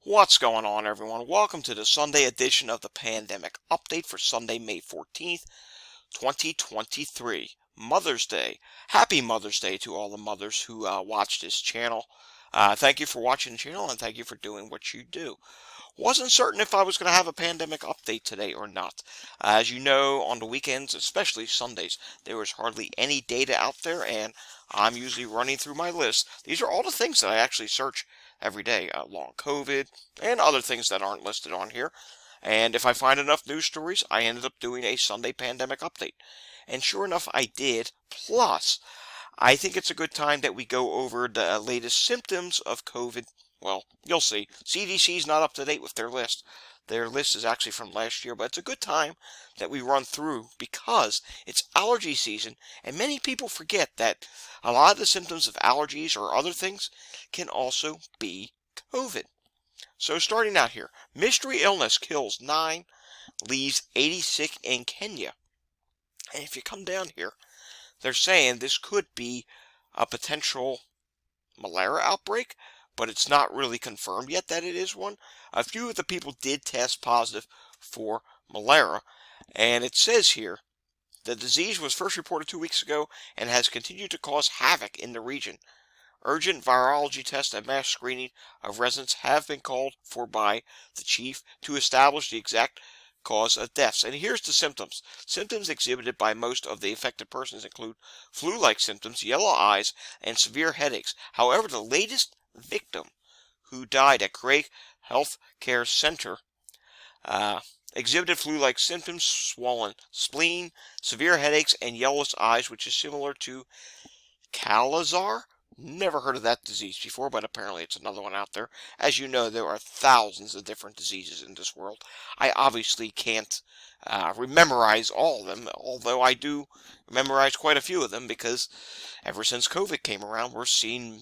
What's going on, everyone? Welcome to the Sunday edition of the Pandemic Update for Sunday, May 14th, 2023. Mother's Day. Happy Mother's Day to all the mothers who watch this channel. Thank you for watching the channel and thank you for doing what you do. Wasn't certain if I was going to have a pandemic update today or not. As you know, on the weekends, especially Sundays, there is hardly any data out there, and I'm usually running through my list. These are all the things that I actually search every day, long COVID, and other things that aren't listed on here. And if I find enough news stories, I ended up doing a Sunday pandemic update. And sure enough, I did. Plus, I think it's a good time that we go over the latest symptoms of COVID. Well, you'll see. CDC's not up to date with their list. Their list is actually from last year, but it's a good time that we run through because it's allergy season, and many people forget that a lot of the symptoms of allergies or other things can also be COVID. So starting out here, mystery illness kills 9, leaves 80 sick in Kenya. And if you come down here, they're saying this could be a potential malaria outbreak, but it's not really confirmed yet that it is one. A few of the people did test positive for malaria, and it says here the disease was first reported 2 weeks ago and has continued to cause havoc in the region. Urgent virology tests and mass screening of residents have been called for by the chief to establish the exact cause of deaths. And here's the symptoms. Symptoms exhibited by most of the affected persons include flu-like symptoms, yellow eyes, and severe headaches. However, the latest victim who died at Craig Health Care Center exhibited flu-like symptoms, swollen spleen, severe headaches, and yellowish eyes, which is similar to Kala-Azar. Never heard of that disease before, but apparently it's another one out there. As you know, there are thousands of different diseases in this world. I obviously can't memorize all of them, although I do memorize quite a few of them because ever since COVID came around, we're seeing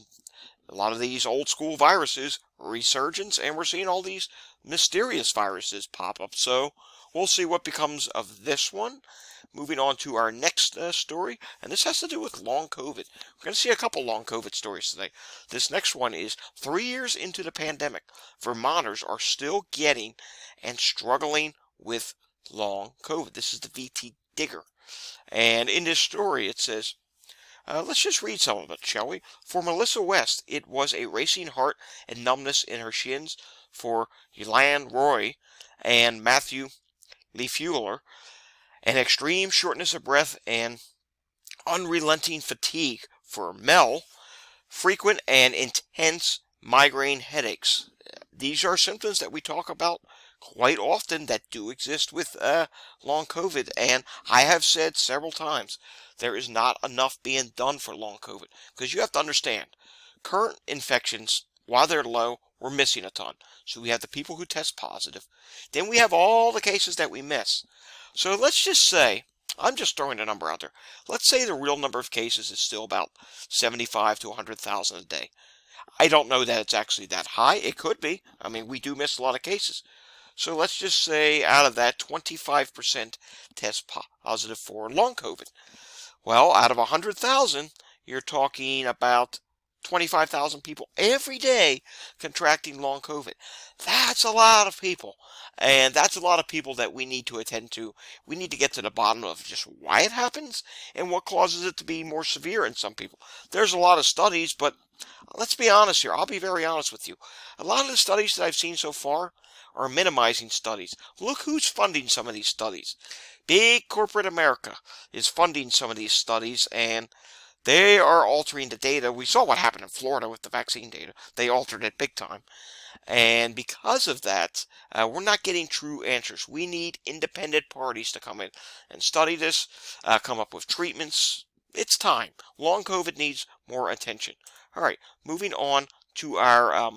a lot of these old school viruses resurgence, and we're seeing all these mysterious viruses pop up. So we'll see what becomes of this one. Moving on to our next story, and this has to do with long COVID. We're going to see a couple long COVID stories today. This next one is 3 years into the pandemic. Vermonters are still getting and struggling with long COVID. This is the VT Digger. And in this story, it says, let's just read some of it, shall we? For Melissa West, it was a racing heart and numbness in her shins. For Yelan Roy and Matthew Lefuller, an extreme shortness of breath and unrelenting fatigue. For Mel, frequent and intense migraine headaches. These are symptoms that we talk about quite often that do exist with long COVID, and I have said several times there is not enough being done for long COVID, because you have to understand, current infections, while they're low, we're missing a ton. So we have the people who test positive, then we have all the cases that we miss. So let's just say, I'm just throwing a number out there. Let's say the real number of cases is still about 75 to 100,000 a day. I don't know that it's actually that high. It could be. I mean, we do miss a lot of cases. So let's just say out of that, 25% test positive for long COVID. Well, out of 100,000, you're talking about 25,000 people every day contracting long COVID. That's a lot of people. And that's a lot of people that we need to attend to. We need to get to the bottom of just why it happens and what causes it to be more severe in some people. There's a lot of studies, but let's be honest here. I'll be very honest with you. A lot of the studies that I've seen so far are minimizing studies. Look who's funding some of these studies. Big corporate America is funding some of these studies, and they are altering the data. We saw what happened in Florida with the vaccine data. They altered it big time. And because of that, we're not getting true answers. We need independent parties to come in and study this, come up with treatments. It's time. Long COVID needs more attention. All right, moving on to our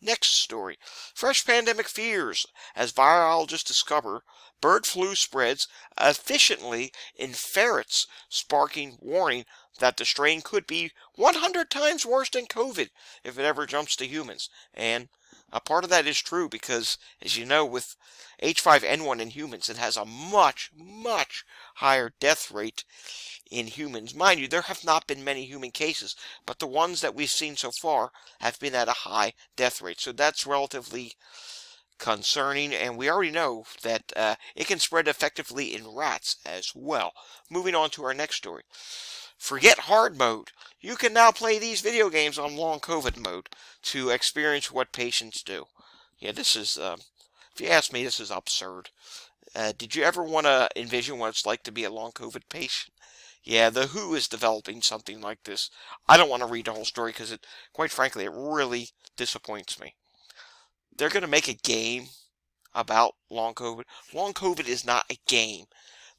next story. Fresh pandemic fears as virologists discover bird flu spreads efficiently in ferrets, sparking warning that the strain could be 100 times worse than COVID if it ever jumps to humans. And A part of that is true because, as you know, with H5N1 in humans, it has a much, much higher death rate in humans. Mind you, there have not been many human cases, but the ones that we've seen so far have been at a high death rate. So that's relatively concerning, and we already know that it can spread effectively in rats as well. Moving on to our next story. Forget hard mode. You can now play these video games on long COVID mode to experience what patients do. Yeah, this is, if you ask me, this is absurd. Did you ever want to envision what it's like to be a long COVID patient? Yeah, the WHO is developing something like this. I don't want to read the whole story because quite frankly, it really disappoints me. They're going to make a game about long COVID. Long COVID is not a game.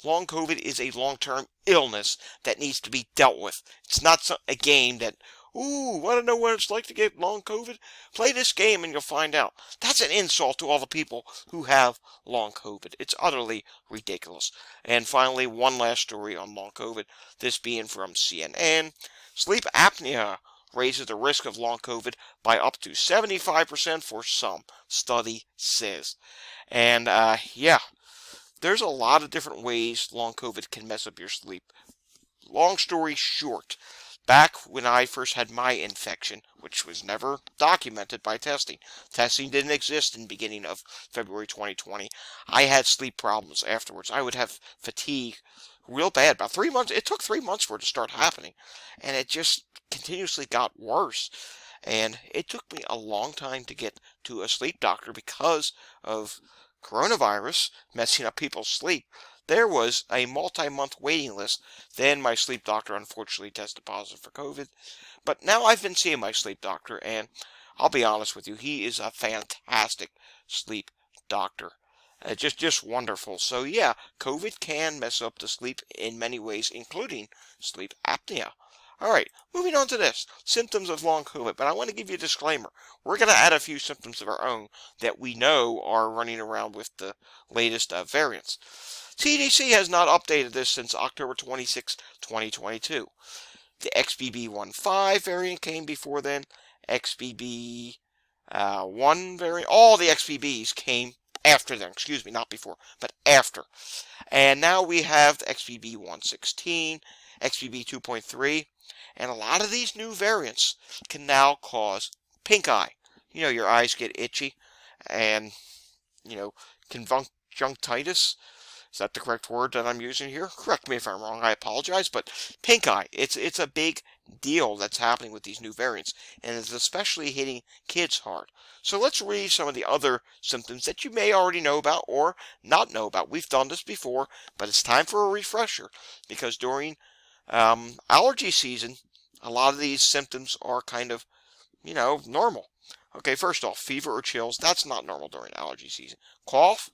Long COVID is a long-term illness that needs to be dealt with. It's not a game that, ooh, want to know what it's like to get long COVID? Play this game and you'll find out. That's an insult to all the people who have long COVID. It's utterly ridiculous. And finally, one last story on long COVID, this being from CNN. Sleep apnea raises the risk of long COVID by up to 75% for some, study says. And yeah, there's a lot of different ways long COVID can mess up your sleep. Long story short, back when I first had my infection, which was never documented by testing didn't exist in the beginning of February 2020, I had sleep problems afterwards. I would have fatigue real bad. About 3 months, it took 3 months for it to start happening, and it just continuously got worse. And it took me a long time to get to a sleep doctor because of coronavirus messing up people's sleep. There was a multi-month waiting list. Then my sleep doctor unfortunately tested positive for COVID. But now I've been seeing my sleep doctor, and I'll be honest with you, he is a fantastic sleep doctor. Just wonderful. So yeah, COVID can mess up the sleep in many ways, including sleep apnea. All right, moving on to this, symptoms of long COVID, but I want to give you a disclaimer. We're going to add a few symptoms of our own that we know are running around with the latest variants. CDC has not updated this since October 26, 2022. The XBB.1.5 variant came before then, XBB.1 variant, all the XBBs came after them, excuse me, not before, but after. And now we have the XBB.1.16, XBB 2.3, and a lot of these new variants can now cause pink eye. You know, your eyes get itchy, and, you know, conjunctivitis. Is that the correct word that I'm using here? Correct me if I'm wrong, I apologize, but pink eye, it's a big deal that's happening with these new variants, and it's especially hitting kids hard. So let's read some of the other symptoms that you may already know about or not know about. We've done this before, but it's time for a refresher, because during allergy season, a lot of these symptoms are kind of, you know, normal. Okay, first off, fever or chills, that's not normal during allergy season. Cough,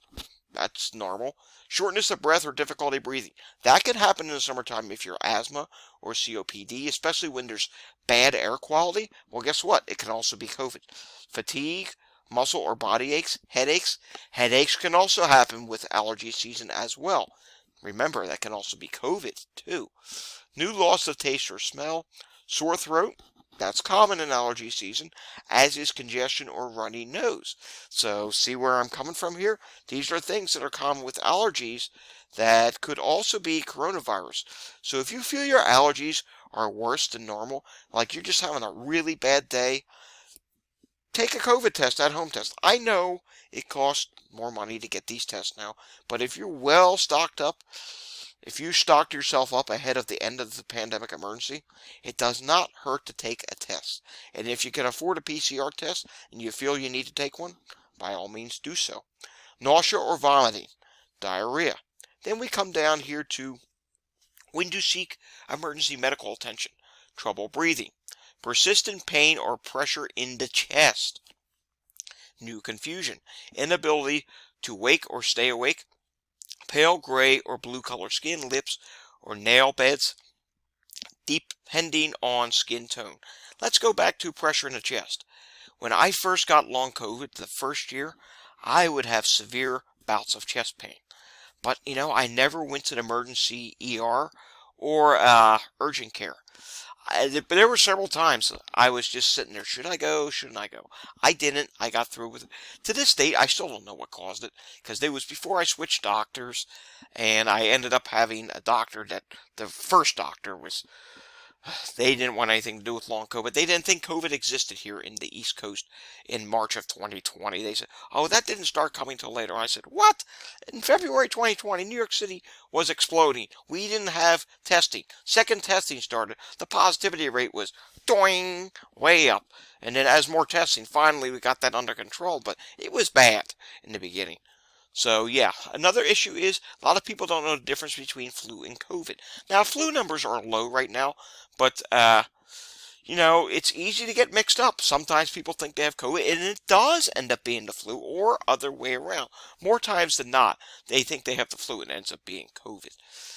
that's normal. Shortness of breath or difficulty breathing, that can happen in the summertime if you're asthma or COPD, especially when there's bad air quality. Well, guess what? It can also be COVID. Fatigue, muscle or body aches, headaches. Headaches can also happen with allergy season as well. Remember, that can also be COVID too. New loss of taste or smell, sore throat, that's common in allergy season, as is congestion or runny nose. So see where I'm coming from here? These are things that are common with allergies that could also be coronavirus. So if you feel your allergies are worse than normal, like you're just having a really bad day, take a COVID test, at home test. I know it costs more money to get these tests now, but if you're well stocked up, if you stocked yourself up ahead of the end of the pandemic emergency, it does not hurt to take a test. And if you can afford a PCR test and you feel you need to take one, by all means do so. Nausea or vomiting, diarrhea. Then we come down here to when to seek emergency medical attention. Trouble breathing, persistent pain or pressure in the chest. New confusion, inability to wake or stay awake, pale gray or blue color skin, lips or nail beds, depending on skin tone. Let's go back to pressure in the chest. When I first got long COVID the first year, I would have severe bouts of chest pain. But, you know, I never went to the emergency ER or urgent care. But there were several times I was just sitting there. Should I go? Shouldn't I go? I didn't. I got through with it. To this date, I still don't know what caused it because it was before I switched doctors, and I ended up having a doctor that the first doctor was they didn't want anything to do with long COVID. They didn't think COVID existed here in the East Coast in March of 2020. They said, oh, that didn't start coming till later. I said, what? In February 2020, New York City was exploding. We didn't have testing. Second testing started. The positivity rate was doing way up. And then as more testing, finally we got that under control. But it was bad in the beginning. So yeah, another issue is a lot of people don't know the difference between flu and COVID. Now, flu numbers are low right now, but it's easy to get mixed up. Sometimes people think they have COVID, and it does end up being the flu, or other way around. More times than not, they think they have the flu, and it ends up being COVID.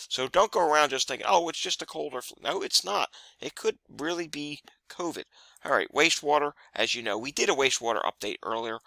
So don't go around just thinking, oh, it's just a cold or flu. No, it's not. It could really be COVID. All right, wastewater. As you know, we did a wastewater update earlier,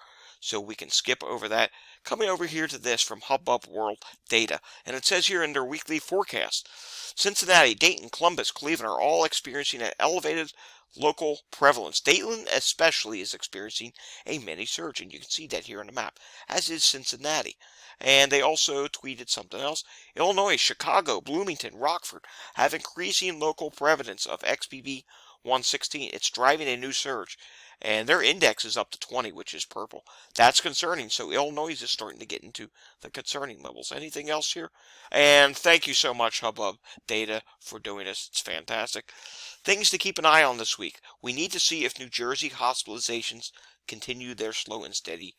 so we can skip over that. Coming over here to this from Hubbub World Data, and it says here in their weekly forecast, Cincinnati, Dayton, Columbus, Cleveland are all experiencing an elevated local prevalence. Dayton especially is experiencing a mini surge, and you can see that here on the map, as is Cincinnati. And they also tweeted something else. Illinois, Chicago, Bloomington, Rockford have increasing local prevalence of XBB 116. It's driving a new surge. And their index is up to 20, which is purple. That's concerning. So Illinois is starting to get into the concerning levels. Anything else here? And thank you so much, Hubbub Data, for doing this. It's fantastic. Things to keep an eye on this week. We need to see if New Jersey hospitalizations continue their slow and steady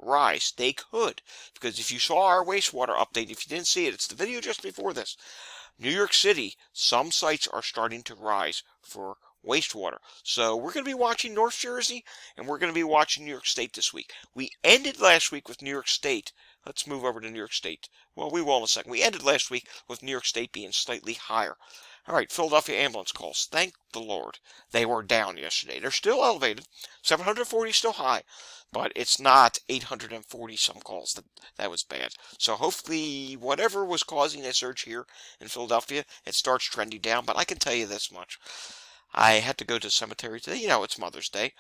rise. They could. Because if you saw our wastewater update, if you didn't see it, it's the video just before this. New York City, some sites are starting to rise for wastewater. So we're going to be watching North Jersey, and we're going to be watching New York State this week. We ended last week with New York State. Let's move over to New York State. Well, we will in a second. We ended last week with New York State being slightly higher. All right, Philadelphia ambulance calls. Thank the Lord. They were down yesterday. They're still elevated. 740 still high, but it's not 840 some calls. That was bad. So hopefully whatever was causing a surge here in Philadelphia, it starts trending down. But I can tell you this much. I had to go to the cemetery today. You know, it's Mother's Day.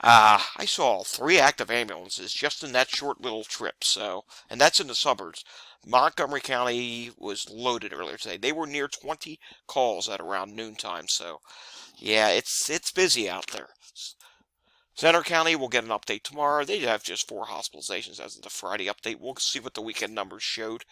I saw 3 active ambulances just in that short little trip. So, and that's in the suburbs. Montgomery County was loaded earlier today. They were near 20 calls at around noontime. So, yeah, it's busy out there. Center County will get an update tomorrow. They have just 4 hospitalizations as of the Friday update. We'll see what the weekend numbers showed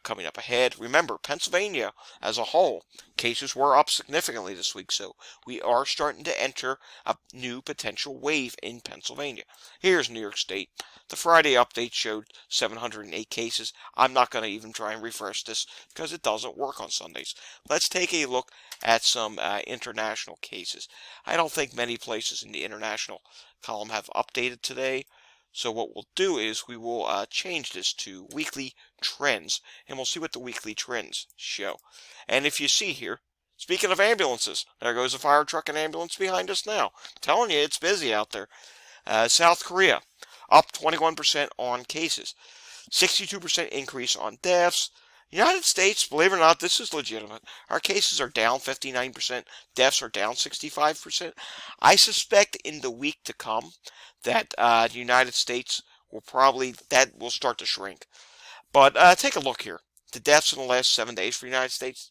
coming up ahead. Remember, Pennsylvania as a whole, cases were up significantly this week, so we are starting to enter a new potential wave in Pennsylvania. Here's New York State. The Friday update showed 708 cases. I'm not going to even try and refresh this because it doesn't work on Sundays. Let's take a look at some international cases. I don't think many places in the international column have updated today. So what we'll do is we will change this to weekly trends, and we'll see what the weekly trends show. And if you see here, speaking of ambulances, there goes a fire truck and ambulance behind us now. I'm telling you, it's busy out there. South Korea, up 21% on cases. 62% increase on deaths. United States, believe it or not, this is legitimate. Our cases are down 59%, deaths are down 65%. I suspect in the week to come that the United States that will start to shrink. But take a look here. The deaths in the last 7 days for the United States,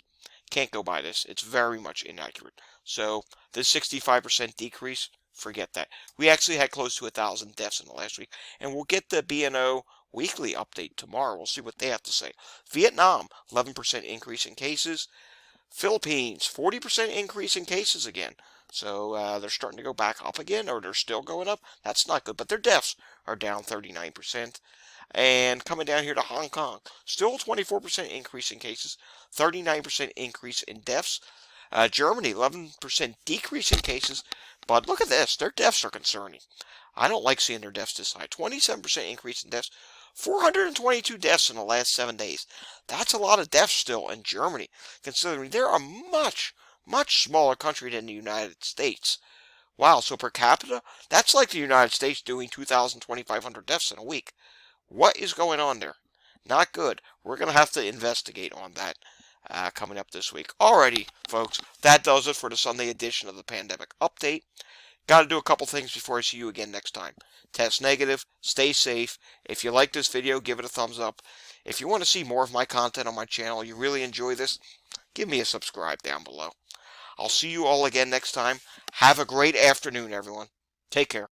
can't go by this. It's very much inaccurate. So the 65% decrease, forget that. We actually had close to 1,000 deaths in the last week. And we'll get the BNO weekly update tomorrow. We'll see what they have to say. Vietnam, 11% increase in cases. Philippines, 40% increase in cases again. So they're starting to go back up again, or they're still going up. That's not good. But their deaths are down 39%. And coming down here to Hong Kong, still 24% increase in cases, 39% increase in deaths. Germany, 11% decrease in cases. But look at this. Their deaths are concerning. I don't like seeing their deaths this high. 27% increase in deaths. 422 deaths in the last 7 days. That's a lot of deaths still in Germany, considering they're a much, much smaller country than the United States. Wow, so per capita, that's like the United States doing 2,000, 2,500 deaths in a week. What is going on there? Not good. We're going to have to investigate on that. coming up this week. Alrighty, folks, that does it for the Sunday edition of the Pandemic Update. Got to do a couple things before I see you again next time. Test negative, stay safe. If you like this video, give it a thumbs up. If you want to see more of my content on my channel, you really enjoy this, give me a subscribe down below. I'll see you all again next time. Have a great afternoon, everyone. Take care.